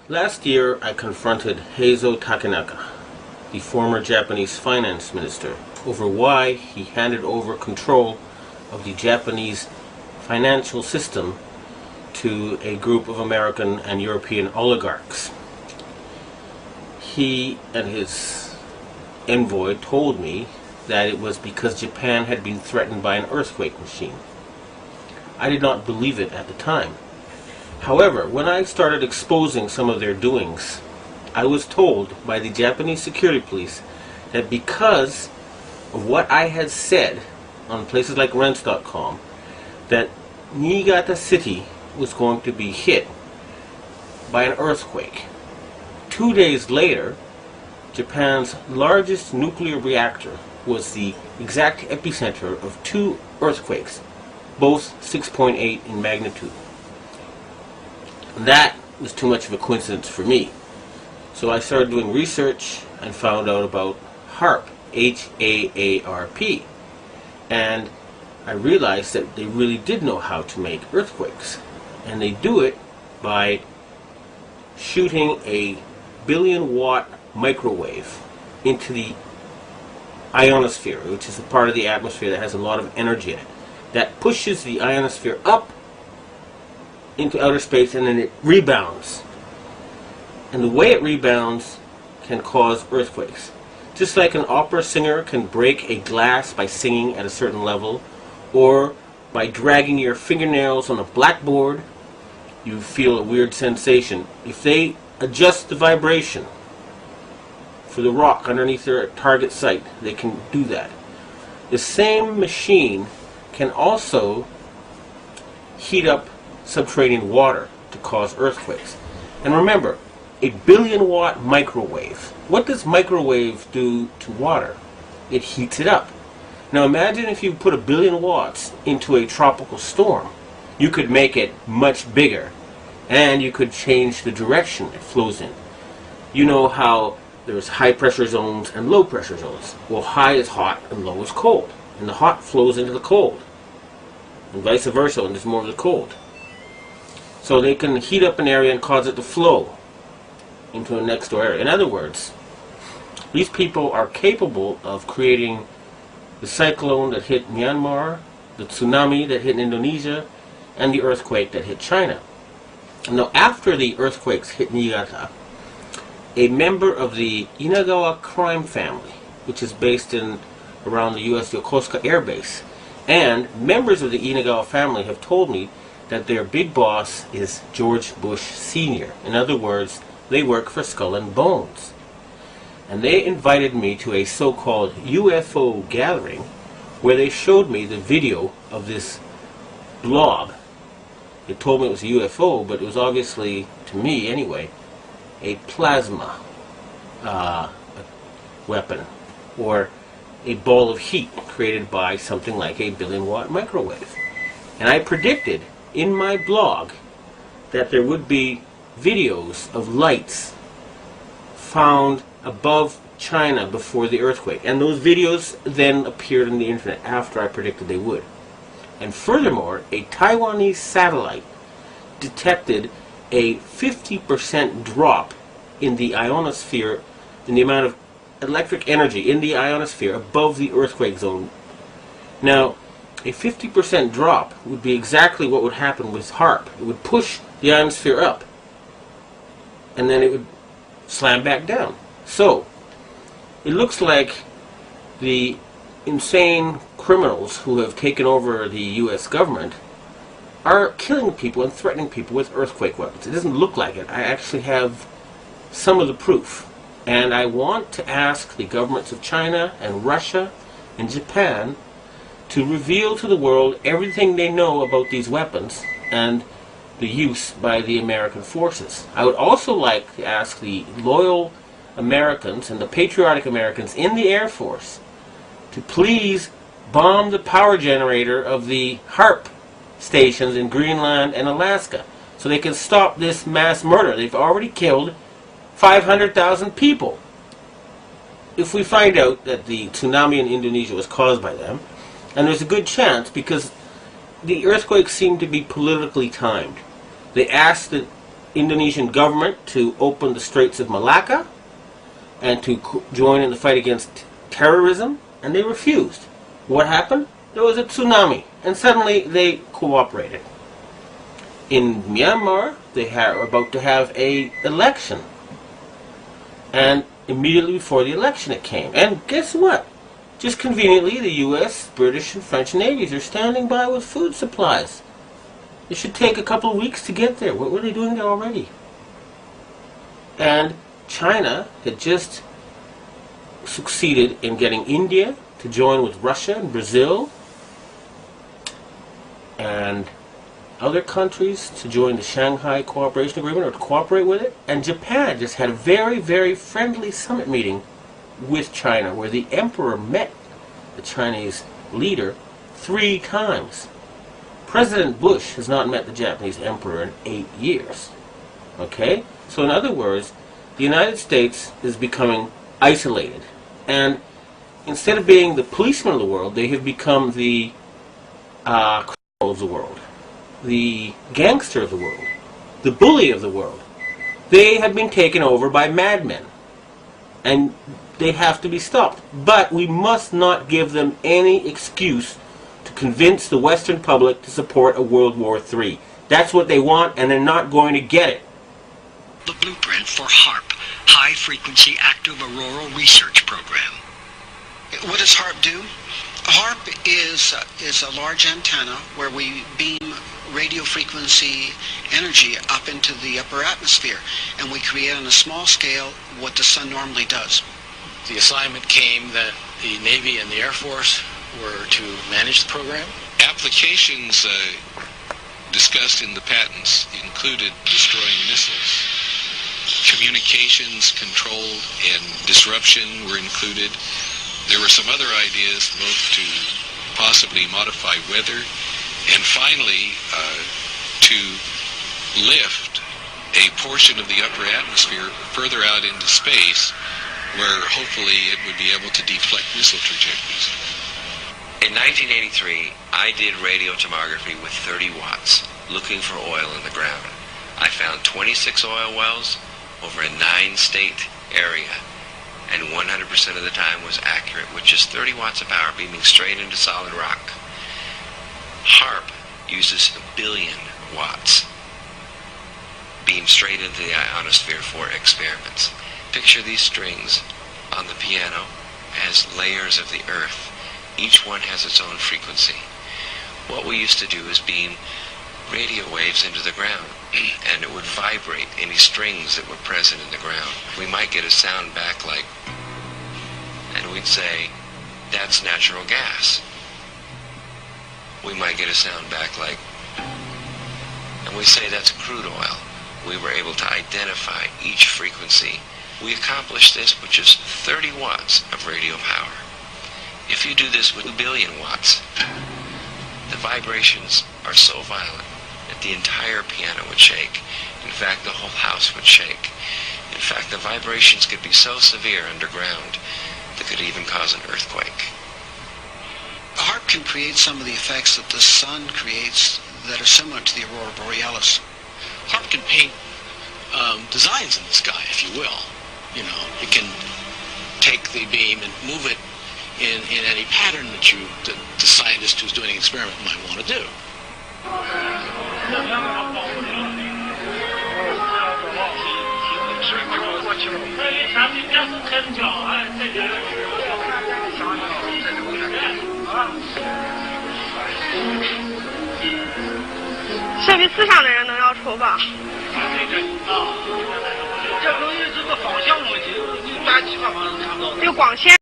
Last year, I confronted Heizo Takenaka, the former Japanese finance minister, over why he handed over control of the Japanese financial system to a group of American and European oligarchs. He and his envoy told me that it was because Japan had been threatened by an earthquake machine. I did not believe it at the time. However, when I started exposing some of their doings, I was told by the Japanese security police that because of what I had said on places like rents.com, that Niigata City was going to be hit by an earthquake. 2 days later, Japan's largest nuclear reactor was the exact epicenter of 2 earthquakes, both 6.8 in magnitude. That was too much of a coincidence for me. So I started doing research and found out about HAARP, H-A-A-R-P. And I realized that they really did know how to make earthquakes. And they do it by shooting a billion-watt microwave into the ionosphere, which is a part of the atmosphere that has a lot of energy in it. That pushes the ionosphere up into outer space, and then it rebounds. And the way it rebounds can cause earthquakes. Just like an opera singer can break a glass by singing at a certain level, or by dragging your fingernails on a blackboard, you feel a weird sensation. If they adjust the vibration for the rock underneath their target site, they can do that. The same machine can also heat up subterranean water to cause earthquakes. And remember, a billion-watt microwave. What does microwave do to water? It heats it up. Now imagine if you put 1 billion watts into a tropical storm. You could make it much bigger, and you could change the direction it flows in. You know how there's high pressure zones and low pressure zones. Well, high is hot and low is cold. And the hot flows into the cold. And vice versa when there's more of the cold. So they can heat up an area and cause it to flow into a next door area. In other words, these people are capable of creating the cyclone that hit Myanmar, the tsunami that hit Indonesia, and the earthquake that hit China. Now, after the earthquakes hit Niigata, a member of the Inagawa crime family, which is based in around the U.S. Yokosuka Air Base, and members of the Inagawa family have told me that their big boss is George Bush Sr. In other words, they work for Skull and Bones. And they invited me to a so-called UFO gathering where they showed me the video of this blob. They told me it was a UFO, but it was obviously, to me anyway, a plasma weapon, or a ball of heat created by something like a billion-watt microwave. And I predicted in my blog that there would be videos of lights found above China before the earthquake. And those videos then appeared on the internet after I predicted they would. And furthermore, a Taiwanese satellite detected a 50% drop in the ionosphere, in the amount of electric energy in the ionosphere above the earthquake zone. Now, a 50% drop would be exactly what would happen with HAARP. It would push the ionosphere up, and then it would slam back down. So, it looks like the insane criminals who have taken over the U.S. government are killing people and threatening people with earthquake weapons. It doesn't look like it. I actually have some of the proof. And I want to ask the governments of China and Russia and Japan to reveal to the world everything they know about these weapons and the use by the American forces. I would also like to ask the loyal Americans and the patriotic Americans in the Air Force to please bomb the power generator of the HAARP stations in Greenland and Alaska so they can stop this mass murder. They've already killed 500,000 people. If we find out that the tsunami in Indonesia was caused by them, and there's a good chance because the earthquakes seem to be politically timed. They asked the Indonesian government to open the Straits of Malacca and to join in the fight against terrorism, and they refused. What happened? There was a tsunami, and suddenly they cooperated. In Myanmar, they are about to have an election, and immediately before the election it came. And guess what? Just conveniently, the U.S., British, and French navies are standing by with food supplies. It should take a couple of weeks to get there. What were they doing there already? And China had just succeeded in getting India to join with Russia and Brazil and other countries to join the Shanghai Cooperation Agreement or to cooperate with it. And Japan just had a very, very friendly summit meeting with China where the emperor met the Chinese leader 3 times. President Bush has not met the Japanese emperor in 8 years. Okay? So in other words, the United States is becoming isolated. And instead of being the policeman of the world, they have become the criminal of the world, the gangster of the world, the bully of the world. They have been taken over by madmen. And they have to be stopped. But we must not give them any excuse to convince the Western public to support a World War III. That's what they want, and they're not going to get it. The blueprint for HARP, High Frequency Active Auroral Research Program. What does HARP do? HARP is a large antenna where we beam radio frequency energy up into the upper atmosphere, and we create on a small scale what the sun normally does. The assignment came that the Navy and the Air Force were to manage the program. Applications discussed in the patents included destroying missiles. Communications control and disruption were included. There were some other ideas, both to possibly modify weather and finally to lift a portion of the upper atmosphere further out into space where hopefully it would be able to deflect missile trajectories. In 1983, I did radio tomography with 30 watts, looking for oil in the ground. I found 26 oil wells over a 9-state area, and 100% of the time was accurate, with just 30 watts of power beaming straight into solid rock. HARP uses 1 billion watts, beamed straight into the ionosphere for experiments. Picture these strings on the piano as layers of the earth. Each one has its own frequency. What we used to do is beam radio waves into the ground, and it would vibrate any strings that were present in the ground. We might get a sound back like, and we'd say, that's natural gas. We might get a sound back like, and we say that's crude oil. We were able to identify each frequency. We accomplished this with just 30 watts of radio power. If you do this with 1 billion watts, the vibrations are so violent that the entire piano would shake. In fact, the whole house would shake. In fact, the vibrations could be so severe underground that could even cause an earthquake. A HARP can create some of the effects that the sun creates that are similar to the aurora borealis. HARP can paint designs in the sky, if you will. You know, it can take the beam and move it in any pattern that the scientist who's doing an experiment might want to do.设备思想的人能要抽吧？这东西是个方向问题，你按其他方向看不到。有光线。